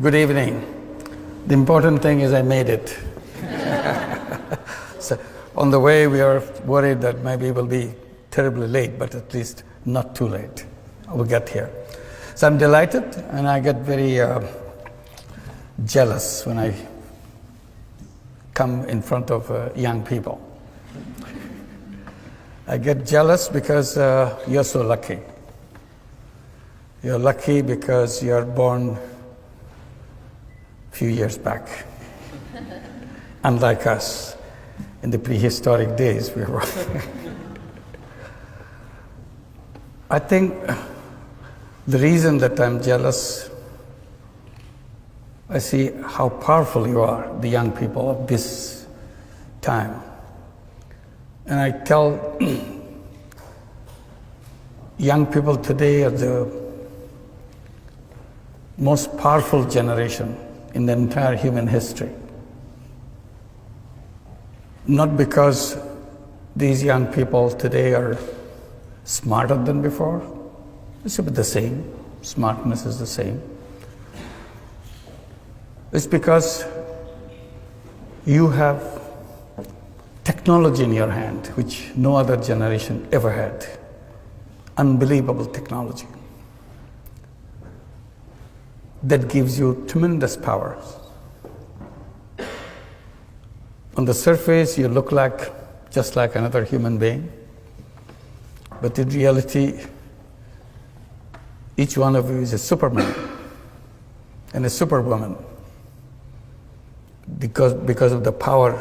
Good evening. The important thing is I made it. So on the way, we are worried that maybe we'll be terribly late, but at least not too late. We'll get here. So I'm delighted, and I get very jealous when I come in front of young people. I get jealous because you're so lucky. You're lucky because you're born a few years back. Unlike us, in the prehistoric days, we were. I think the reason that I'm jealous, I see how powerful you are, the young people of this time. And I tell young people today are the most powerful generation in the entire human history. Not because these young people today are smarter than before. It's about the same. Smartness is the same. It's because you have technology in your hand, which no other generation ever had. Unbelievable technology. That gives you tremendous power. On the surface, you look just like another human being. But in reality, each one of you is a Superman and a Superwoman because of the power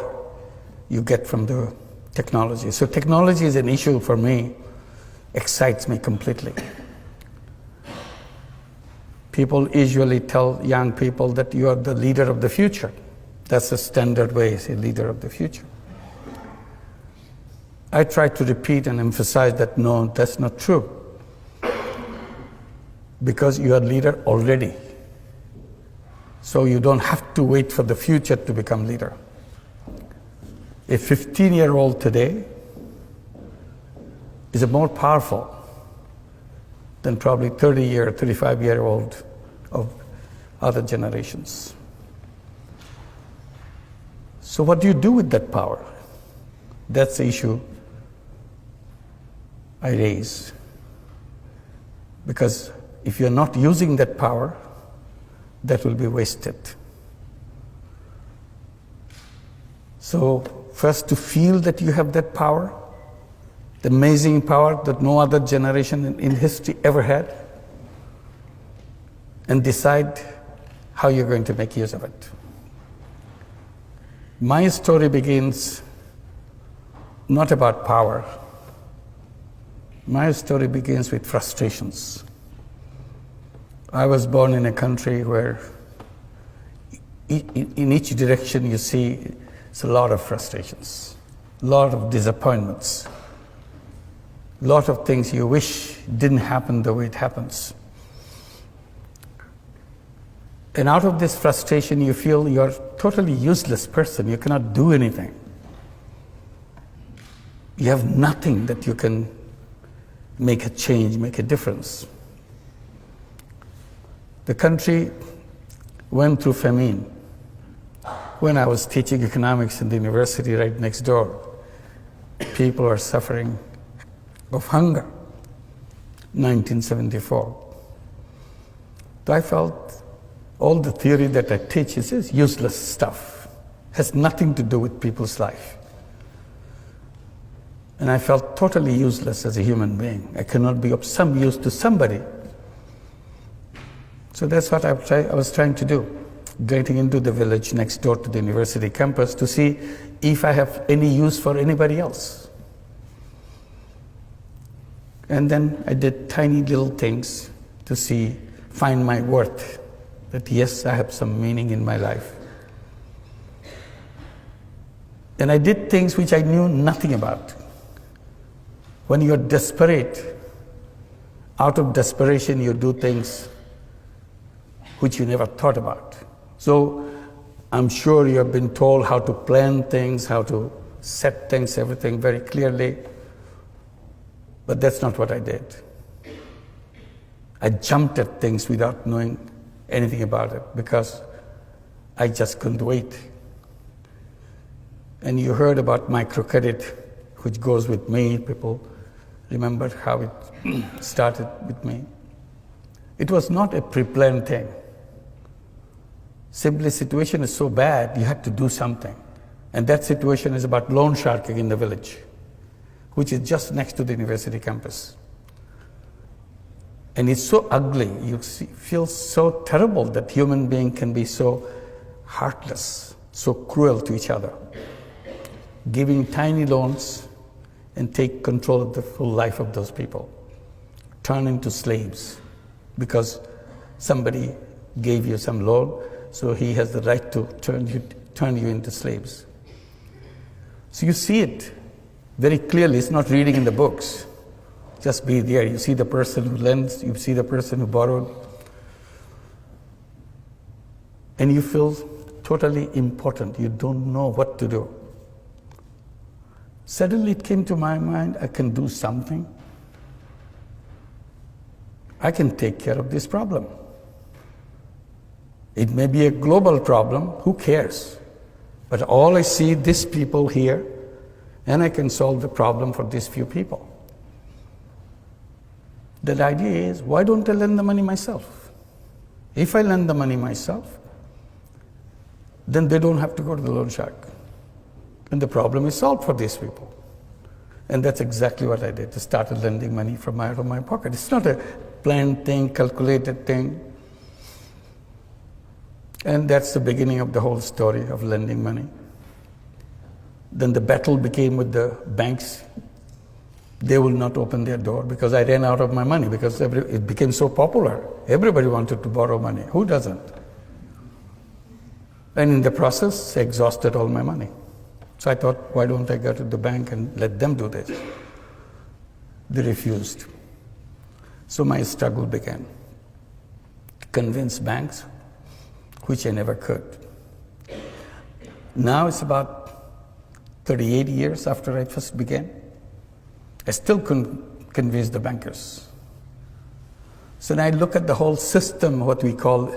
you get from the technology. So technology is an issue for me, excites me completely. People usually tell young people that you are the leader of the future. That's the standard way, say leader of the future. I try to repeat and emphasize that no, that's not true. Because you are leader already. So you don't have to wait for the future to become leader. A 15-year-old today is more powerful than probably 35-year-old of other generations. So what do you do with that power? That's the issue I raise. Because if you're not using that power, that will be wasted. So first, to feel that you have that power, the amazing power that no other generation in history ever had, and decide how you're going to make use of it. My story begins not about power. My story begins with frustrations. I was born in a country where in each direction you see it's a lot of frustrations, a lot of disappointments, a lot of things you wish didn't happen the way it happens. And out of this frustration, you feel you're a totally useless person. You cannot do anything. You have nothing that you can make a change, make a difference. The country went through famine. When I was teaching economics in the university right next door, people are suffering of hunger, 1974. So I felt all the theory that I teach is useless stuff, has nothing to do with people's life. And I felt totally useless as a human being. I cannot be of some use to somebody. So that's what I was trying to do, getting into the village next door to the university campus to see if I have any use for anybody else. And then I did tiny little things to find my worth, that yes, I have some meaning in my life. And I did things which I knew nothing about. When you're desperate, out of desperation you do things which you never thought about. So I'm sure you have been told how to plan things, how to set things, everything very clearly. But that's not what I did. I jumped at things without knowing anything about it because I just couldn't wait. And you heard about microcredit, which goes with me. People remember how it started with me. It was not a pre-planned thing. Simply, situation is so bad, you had to do something. And that situation is about loan sharking in the village, which is just next to the university campus. And it's so ugly, you feel so terrible that human being can be so heartless, so cruel to each other, giving tiny loans and take control of the full life of those people, turn into slaves because somebody gave you some loan, so he has the right to turn you into slaves. So you see it very clearly. It's not reading in the books. Just be there. You see the person who lends, you see the person who borrowed, and you feel totally important. You don't know what to do. Suddenly it came to my mind, I can do something. I can take care of this problem. It may be a global problem, who cares? But all I see, these people here, and I can solve the problem for these few people. The idea is, why don't I lend the money myself? If I lend the money myself, then they don't have to go to the loan shark. And the problem is solved for these people. And that's exactly what I did. I started lending money from out of my pocket. It's not a planned thing, calculated thing. And that's the beginning of the whole story of lending money. Then the battle became with the banks. They will not open their door because I ran out of my money because it became so popular. Everybody wanted to borrow money. Who doesn't? And in the process, I exhausted all my money. So I thought, why don't I go to the bank and let them do this? They refused. So my struggle began to convince banks, which I never could. Now it's about 38 years after I first began. I still couldn't convince the bankers. So now I look at the whole system, what we call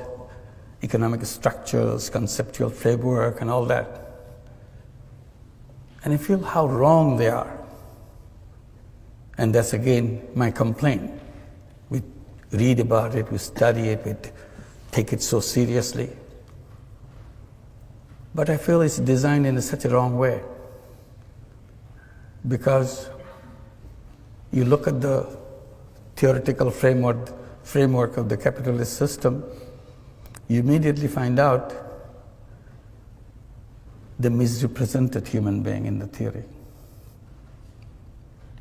economic structures, conceptual framework, and all that. And I feel how wrong they are. And that's again my complaint. We read about it, we study it, we take it so seriously. But I feel it's designed in such a wrong way. Because you look at the theoretical framework of the capitalist system, you immediately find out the misrepresented human being in the theory.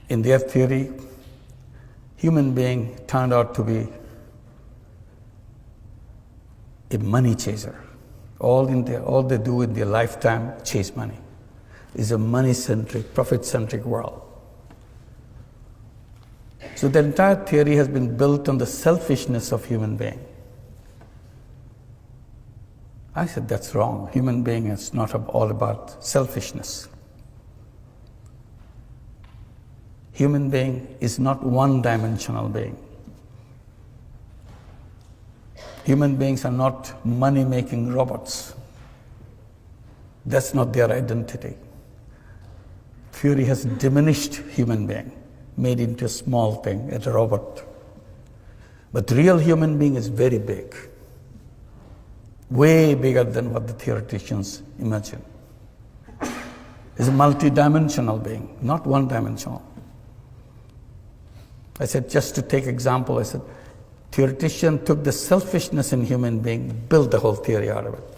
In their theory, human being turned out to be a money chaser. All they do in their lifetime, chase money. It's a money-centric, profit-centric world. So the entire theory has been built on the selfishness of human being. I said, that's wrong. Human being is not all about selfishness. Human being is not one-dimensional being. Human beings are not money-making robots. That's not their identity. Theory has diminished human being, made into a small thing, a robot. But real human being is very big, way bigger than what the theoreticians imagine. It's a multi-dimensional being, not one-dimensional. I said, just to take example, I said, theoretician took the selfishness in human being, built the whole theory out of it.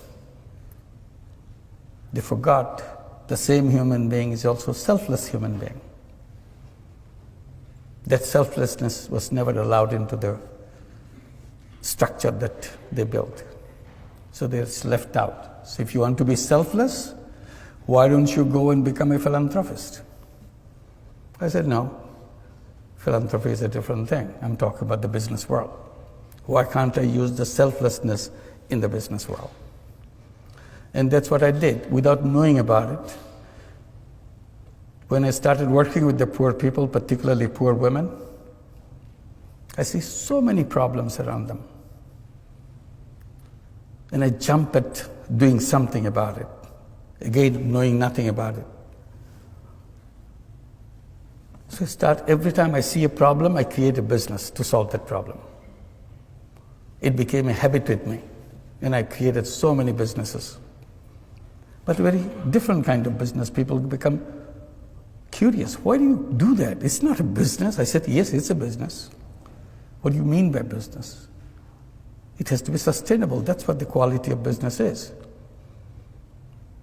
They forgot the same human being is also a selfless human being. That selflessness was never allowed into the structure that they built. So it's left out. So if you want to be selfless, why don't you go and become a philanthropist? I said, no. Philanthropy is a different thing. I'm talking about the business world. Why can't I use the selflessness in the business world? And that's what I did without knowing about it. When I started working with the poor people, particularly poor women, I see so many problems around them. And I jump at doing something about it. Again, knowing nothing about it. So every time I see a problem, I create a business to solve that problem. It became a habit with me, and I created so many businesses. But a very different kind of business. People become curious. Why do you do that? It's not a business. I said, yes, it's a business. What do you mean by business? It has to be sustainable. That's what the quality of business is.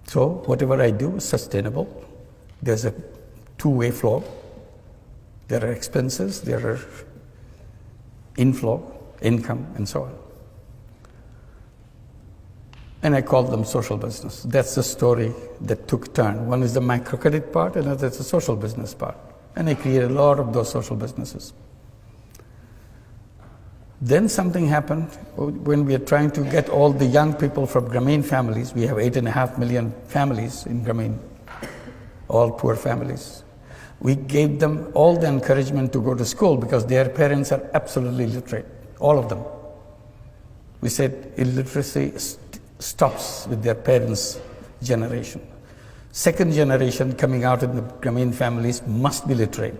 So whatever I do is sustainable. There's a two-way flow. There are expenses, there are inflow, income, and so on. And I call them social business. That's the story that took turn. One is the microcredit part, and another is the social business part. And I created a lot of those social businesses. Then something happened when we are trying to get all the young people from Grameen families. We have 8.5 million families in Grameen, all poor families. We gave them all the encouragement to go to school because their parents are absolutely literate, all of them. We said illiteracy stops with their parents' generation. Second generation coming out in the Grameen families must be literate.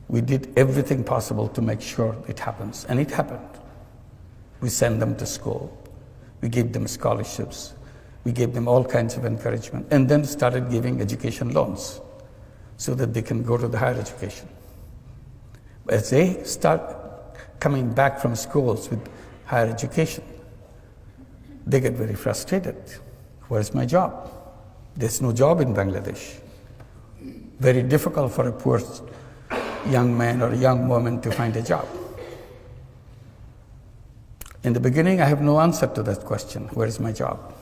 We did everything possible to make sure it happens, and it happened. We sent them to school. We gave them scholarships. We gave them all kinds of encouragement, and then started giving education loans so that they can go to the higher education. As they start coming back from schools with higher education, they get very frustrated. Where's my job? There's no job in Bangladesh. Very difficult for a poor young man or a young woman to find a job. In the beginning, I have no answer to that question, where is my job?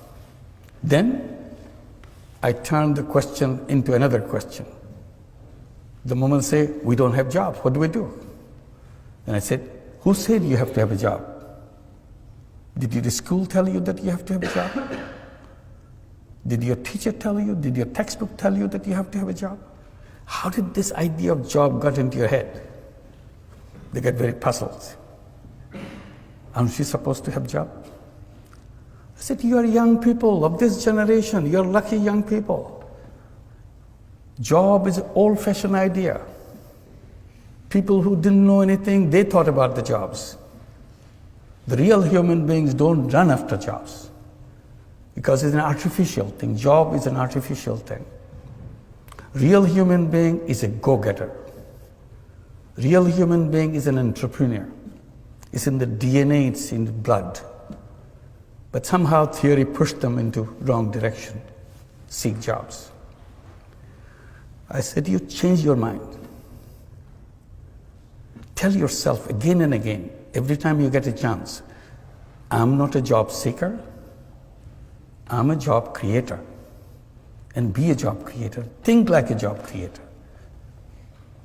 Then I turned the question into another question. The moment say, we don't have jobs, what do we do? And I said, who said you have to have a job? Did your school tell you that you have to have a job? Did your teacher tell you? Did your textbook tell you that you have to have a job? How did this idea of job got into your head? They get very puzzled. Aren't you supposed to have a job? I said, you are young people of this generation. You're lucky young people. Job is an old-fashioned idea. People who didn't know anything, they thought about the jobs. The real human beings don't run after jobs because it's an artificial thing. Job is an artificial thing. Real human being is a go-getter. Real human being is an entrepreneur. It's in the DNA, it's in the blood. But somehow theory pushed them into wrong direction. Seek jobs. I said, you change your mind. Tell yourself again and again, every time you get a chance, I'm not a job seeker, I'm a job creator. And be a job creator. Think like a job creator.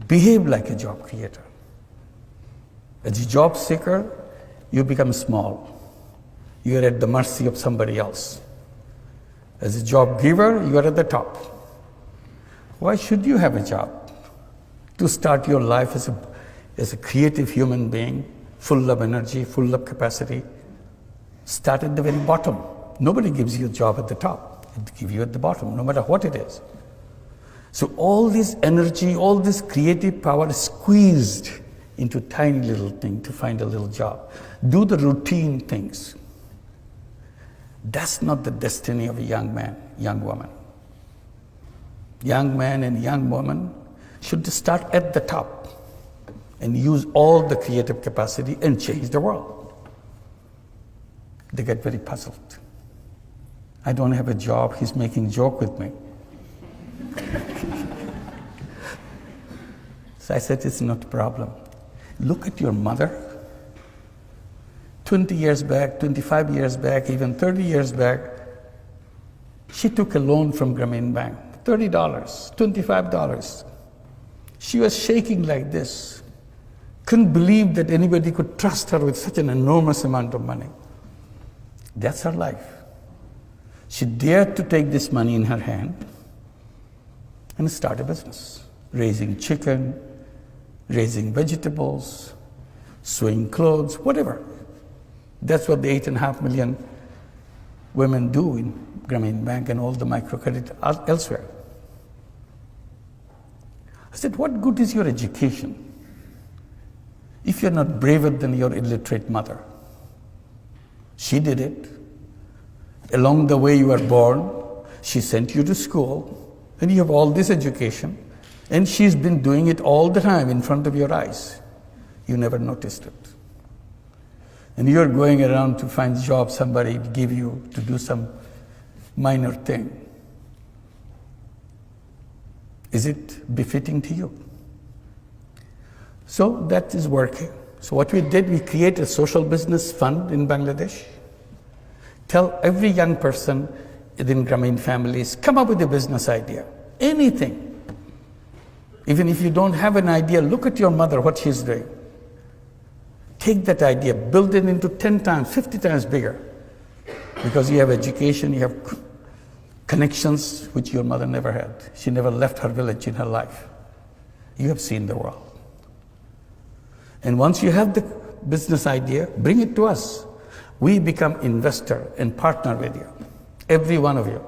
Behave like a job creator. As a job seeker, you become small. You are at the mercy of somebody else. As a job giver, you are at the top. Why should you have a job? To start your life as a creative human being, full of energy, full of capacity. Start at the very bottom. Nobody gives you a job at the top. It gives you at the bottom, no matter what it is. So all this energy, all this creative power is squeezed into tiny little thing to find a little job. Do the routine things. That's not the destiny of a young man, young woman. Young man and young woman should start at the top and use all the creative capacity and change the world. They get very puzzled. I don't have a job, he's making joke with me. So I said, it's not a problem. Look at your mother. 20 years back, 25 years back, even 30 years back, she took a loan from Grameen Bank, $30, $25. She was shaking like this. Couldn't believe that anybody could trust her with such an enormous amount of money. That's her life. She dared to take this money in her hand and start a business, raising chicken, raising vegetables, sewing clothes, whatever. That's what the 8.5 million women do in Grameen Bank and all the microcredit elsewhere. I said, what good is your education if you're not braver than your illiterate mother? She did it. Along the way you were born, she sent you to school, and you have all this education, and she's been doing it all the time in front of your eyes. You never noticed it. And you're going around to find a job somebody give you to do some minor thing. Is it befitting to you? So that is working. So what we did, we created a social business fund in Bangladesh. Tell every young person within Grameen families, come up with a business idea, anything. Even if you don't have an idea, look at your mother, what she's doing. Take that idea, build it into 10 times, 50 times bigger. Because you have education, you have connections which your mother never had. She never left her village in her life. You have seen the world. And once you have the business idea, bring it to us. We become investor and partner with you, every one of you.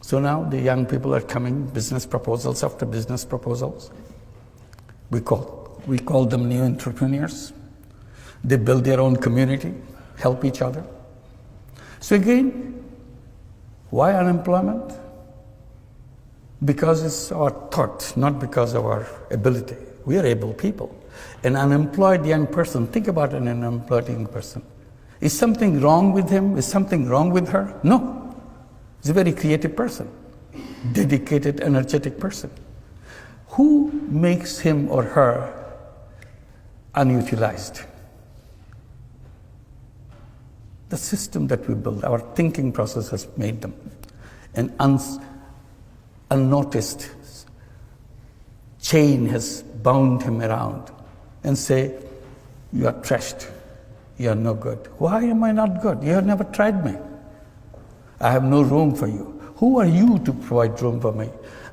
So now the young people are coming, business proposals after business proposals. We call them new entrepreneurs. They build their own community, help each other. So again, why unemployment? Because it's our thought, not because of our ability. We are able people. An unemployed young person, think about an unemployed young person. Is something wrong with him? Is something wrong with her? No. He's a very creative person, dedicated, energetic person. Who makes him or her unutilized? The system that we build, our thinking process has made them. An unnoticed chain has bound him around and say, you are trashed, you are no good. Why am I not good? You have never tried me. I have no room for you. Who are you to provide room for me?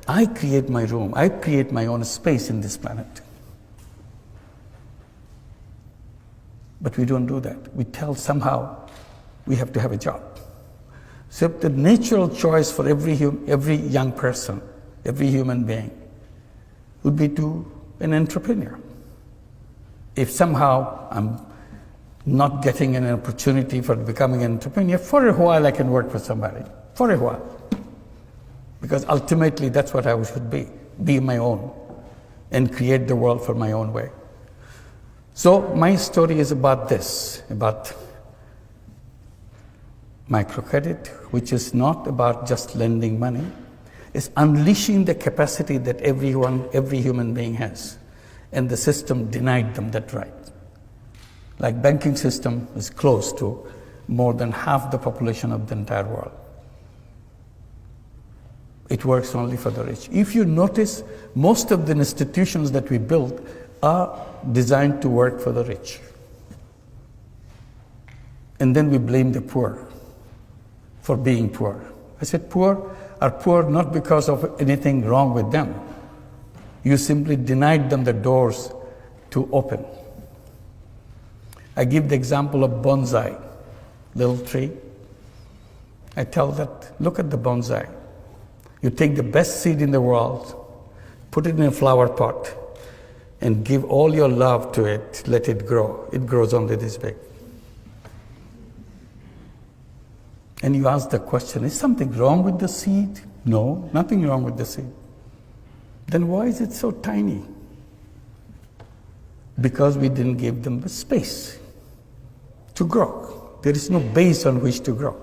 I create my room. I create my own space in this planet. But we don't do that. We tell somehow we have to have a job. So the natural choice for every young person, every human being, would be to an entrepreneur. If somehow I'm not getting an opportunity for becoming an entrepreneur, for a while I can work for somebody, for a while. Because ultimately that's what I should be my own, and create the world for my own way. So my story is about this, about microcredit, which is not about just lending money. It's unleashing the capacity that every human being has. And the system denied them that right. Like banking system is close to more than half the population of the entire world. It works only for the rich. If you notice, most of the institutions that we build are designed to work for the rich. And then we blame the poor for being poor. I said poor are poor not because of anything wrong with them. You simply denied them the doors to open. I give the example of bonsai, little tree. I tell that, look at the bonsai. You take the best seed in the world, put it in a flower pot, and give all your love to it, let it grow. It grows only this big. And you ask the question, is something wrong with the seed? No, nothing wrong with the seed. Then why is it so tiny? Because we didn't give them the space to grow. There is no base on which to grow.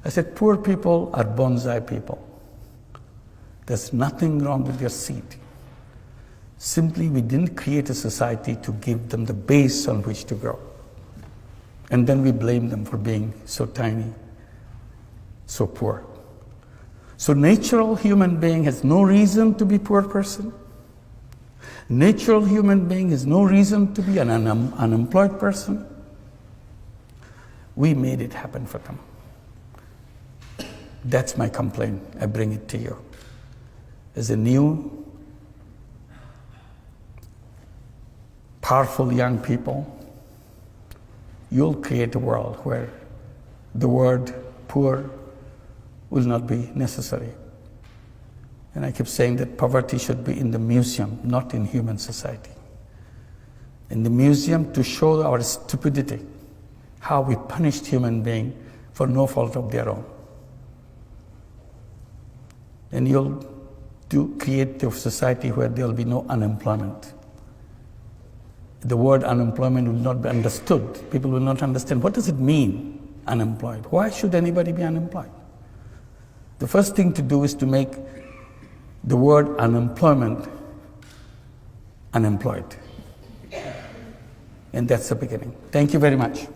I said, poor people are bonsai people. There's nothing wrong with your seed. Simply, we didn't create a society to give them the base on which to grow. And then we blame them for being so tiny, so poor. So natural human being has no reason to be poor person. Natural human being has no reason to be an unemployed person. We made it happen for them. That's my complaint. I bring it to you. As a new, powerful young people, you'll create a world where the word poor will not be necessary. And I keep saying that poverty should be in the museum, not in human society. In the museum to show our stupidity, how we punished human beings for no fault of their own. And you'll create a society where there will be no unemployment. The word unemployment will not be understood. People will not understand, what does it mean, unemployed? Why should anybody be unemployed? The first thing to do is to make the word unemployment unemployed. And that's the beginning. Thank you very much.